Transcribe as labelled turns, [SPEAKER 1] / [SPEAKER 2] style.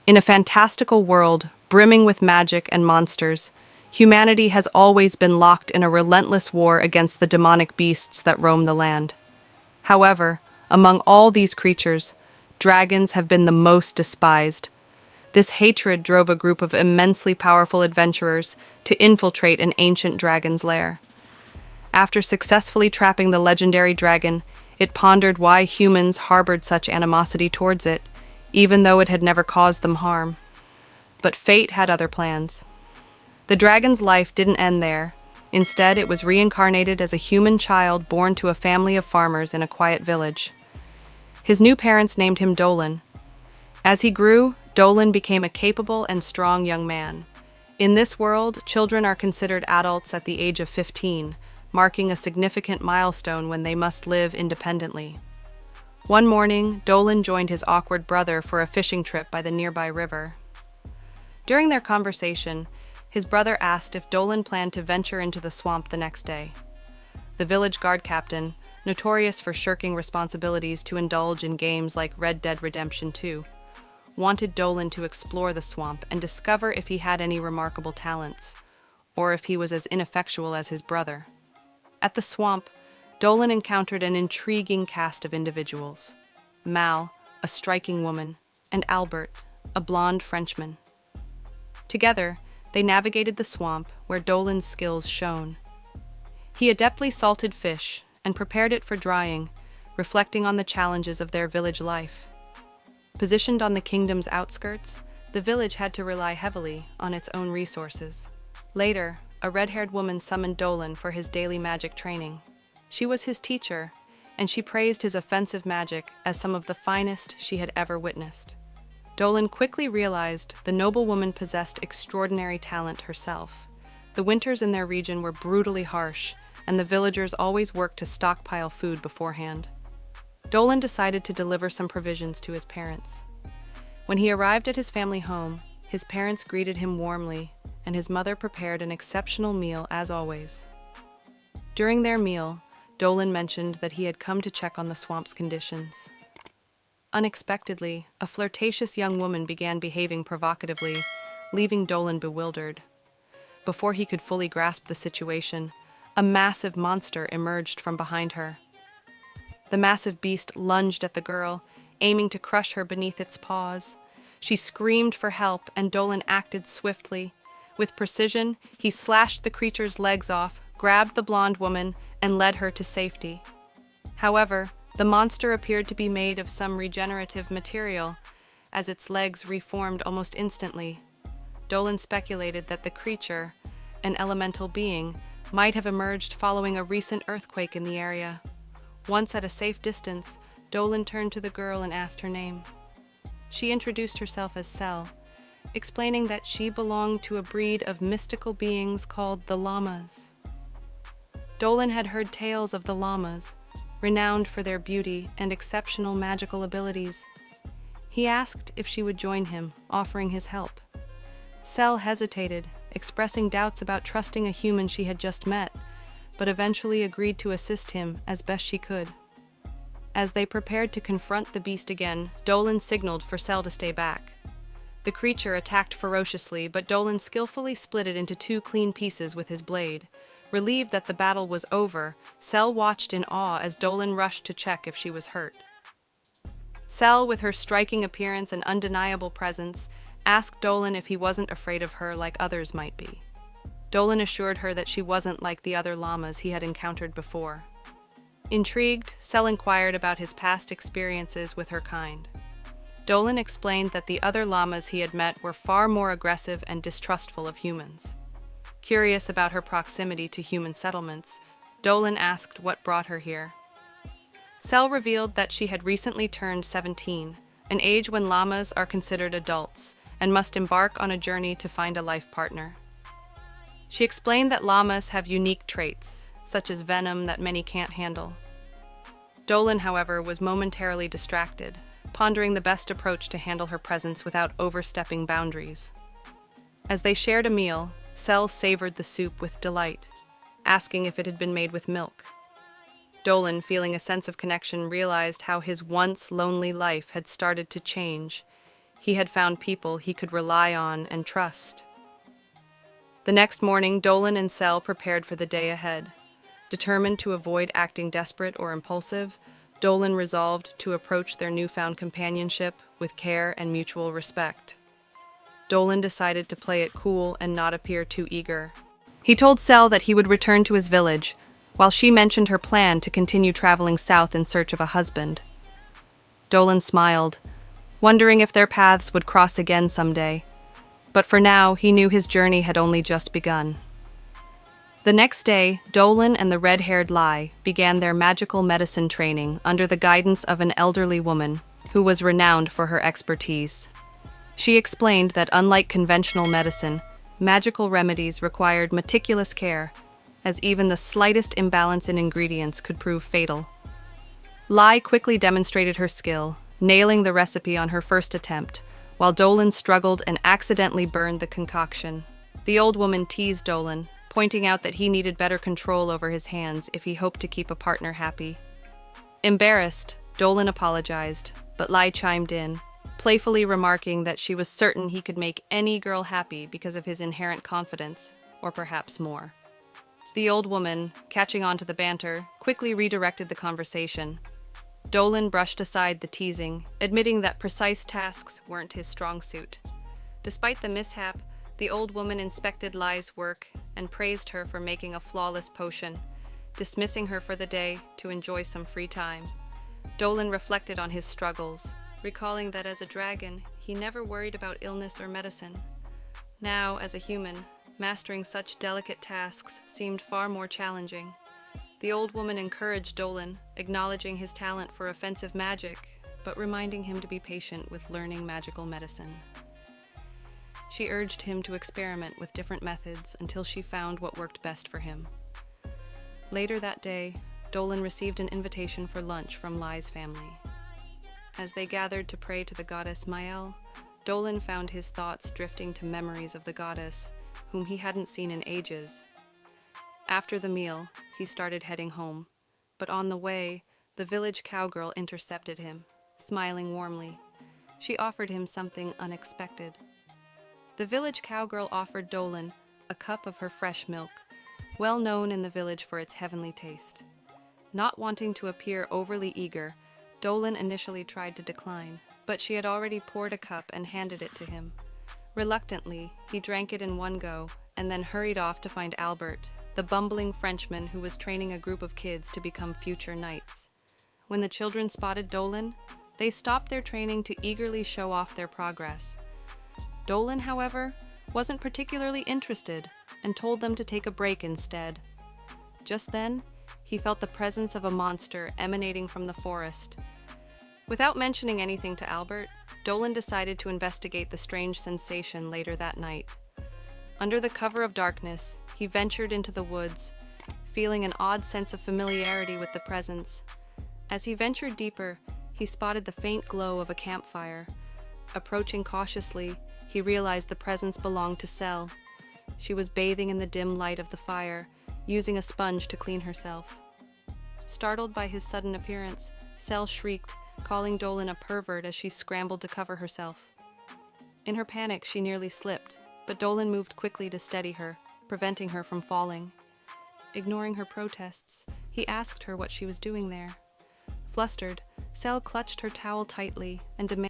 [SPEAKER 1] In a fantastical world brimming with magic and monsters, humanity has always been locked in a relentless war against the demonic beasts that roam the land. However, among all these creatures, dragons have been the most despised. This hatred drove a group of immensely powerful adventurers to infiltrate an ancient dragon's lair. After successfully trapping the legendary dragon, it pondered why humans harbored such animosity towards it, even though it had never caused them harm. But fate had other plans. The dragon's life didn't end there. Instead, it was reincarnated as a human child born to a family of farmers in a quiet village. His new parents named him Dolan. As he grew, Dolan became a capable and strong young man. In this world, children are considered adults at the age of 15, marking a significant milestone when they must live independently. One morning, Dolan joined his awkward brother for a fishing trip by the nearby river. During their conversation, his brother asked if Dolan planned to venture into the swamp the next day. The village guard captain, notorious for shirking responsibilities to indulge in games like Red Dead Redemption 2, wanted Dolan to explore the swamp and discover if he had any remarkable talents, or if he was as ineffectual as his brother. At the swamp, Dolan encountered an intriguing cast of individuals: Mal, a striking woman, and Albert, a blonde Frenchman. Together, they navigated the swamp where Dolan's skills shone. He adeptly salted fish and prepared it for drying, reflecting on the challenges of their village life. Positioned on the kingdom's outskirts, the village had to rely heavily on its own resources. Later, a red-haired woman summoned Dolan for his daily magic training. She was his teacher, and she praised his offensive magic as some of the finest she had ever witnessed. Dolan quickly realized the noblewoman possessed extraordinary talent herself. The winters in their region were brutally harsh, and the villagers always worked to stockpile food beforehand. Dolan decided to deliver some provisions to his parents. When he arrived at his family home, his parents greeted him warmly, and his mother prepared an exceptional meal as always. During their meal, Dolan mentioned that he had come to check on the swamp's conditions. Unexpectedly, a flirtatious young woman began behaving provocatively, leaving Dolan bewildered. Before he could fully grasp the situation, a massive monster emerged from behind her. The massive beast lunged at the girl, aiming to crush her beneath its paws. She screamed for help, and Dolan acted swiftly. With precision, he slashed the creature's legs off, grabbed the blonde woman, and led her to safety. However, the monster appeared to be made of some regenerative material, as its legs reformed almost instantly. Dolan speculated that the creature, an elemental being, might have emerged following a recent earthquake in the area. Once at a safe distance, Dolan turned to the girl and asked her name. She introduced herself as Sel, explaining that she belonged to a breed of mystical beings called the Llamas. Dolan had heard tales of the Llamas, renowned for their beauty and exceptional magical abilities. He asked if she would join him, offering his help. Sel hesitated, expressing doubts about trusting a human she had just met, but eventually agreed to assist him as best she could. As they prepared to confront the beast again, Dolan signaled for Sel to stay back. The creature attacked ferociously, but Dolan skillfully split it into two clean pieces with his blade. Relieved that the battle was over, Sel watched in awe as Dolan rushed to check if she was hurt. Sel, with her striking appearance and undeniable presence, asked Dolan if he wasn't afraid of her like others might be. Dolan assured her that she wasn't like the other llamas he had encountered before. Intrigued, Sel inquired about his past experiences with her kind. Dolan explained that the other llamas he had met were far more aggressive and distrustful of humans. Curious about her proximity to human settlements, Dolan asked what brought her here. Sel revealed that she had recently turned 17, an age when llamas are considered adults and must embark on a journey to find a life partner. She explained that llamas have unique traits, such as venom that many can't handle. Dolan, however, was momentarily distracted, pondering the best approach to handle her presence without overstepping boundaries. As they shared a meal, Sel savored the soup with delight, asking if it had been made with milk. Dolan, feeling a sense of connection, realized how his once lonely life had started to change. He had found people he could rely on and trust. The next morning, Dolan and Sel prepared for the day ahead. Determined to avoid acting desperate or impulsive, Dolan resolved to approach their newfound companionship with care and mutual respect. Dolan decided to play it cool and not appear too eager. He told Sel that he would return to his village, while she mentioned her plan to continue traveling south in search of a husband. Dolan smiled, wondering if their paths would cross again someday. But for now, he knew his journey had only just begun. The next day, Dolan and the red-haired Lai began their magical medicine training under the guidance of an elderly woman who was renowned for her expertise. She explained that unlike conventional medicine, magical remedies required meticulous care, as even the slightest imbalance in ingredients could prove fatal. Lai quickly demonstrated her skill, nailing the recipe on her first attempt, while Dolan struggled and accidentally burned the concoction. The old woman teased Dolan, pointing out that he needed better control over his hands if he hoped to keep a partner happy. Embarrassed, Dolan apologized, but Lai chimed in, playfully remarking that she was certain he could make any girl happy because of his inherent confidence, or perhaps more. The old woman, catching on to the banter, quickly redirected the conversation. Dolan brushed aside the teasing, admitting that precise tasks weren't his strong suit. Despite the mishap, the old woman inspected Lai's work and praised her for making a flawless potion, dismissing her for the day to enjoy some free time. Dolan reflected on his struggles, recalling that as a dragon, he never worried about illness or medicine. Now, as a human, mastering such delicate tasks seemed far more challenging. The old woman encouraged Dolan, acknowledging his talent for offensive magic, but reminding him to be patient with learning magical medicine. She urged him to experiment with different methods until she found what worked best for him. Later that day, Dolan received an invitation for lunch from Lai's family. As they gathered to pray to the goddess Mael, Dolan found his thoughts drifting to memories of the goddess, whom he hadn't seen in ages. After the meal, he started heading home, but on the way, the village cowgirl intercepted him, smiling warmly. She offered him something unexpected. The village cowgirl offered Dolan a cup of her fresh milk, well known in the village for its heavenly taste. Not wanting to appear overly eager, Dolan initially tried to decline, but she had already poured a cup and handed it to him. Reluctantly, he drank it in one go, and then hurried off to find Albert, the bumbling Frenchman who was training a group of kids to become future knights. When the children spotted Dolan, they stopped their training to eagerly show off their progress. Dolan, however, wasn't particularly interested and told them to take a break instead. Just then, he felt the presence of a monster emanating from the forest. Without mentioning anything to Albert, Dolan decided to investigate the strange sensation later that night. Under the cover of darkness, he ventured into the woods, feeling an odd sense of familiarity with the presence. As he ventured deeper, he spotted the faint glow of a campfire. Approaching cautiously, he realized the presence belonged to Sel. She was bathing in the dim light of the fire, using a sponge to clean herself. Startled by his sudden appearance, Sel shrieked, calling Dolan a pervert as she scrambled to cover herself. In her panic, she nearly slipped, but Dolan moved quickly to steady her, preventing her from falling. Ignoring her protests, he asked her what she was doing there. Flustered, Sel clutched her towel tightly and demanded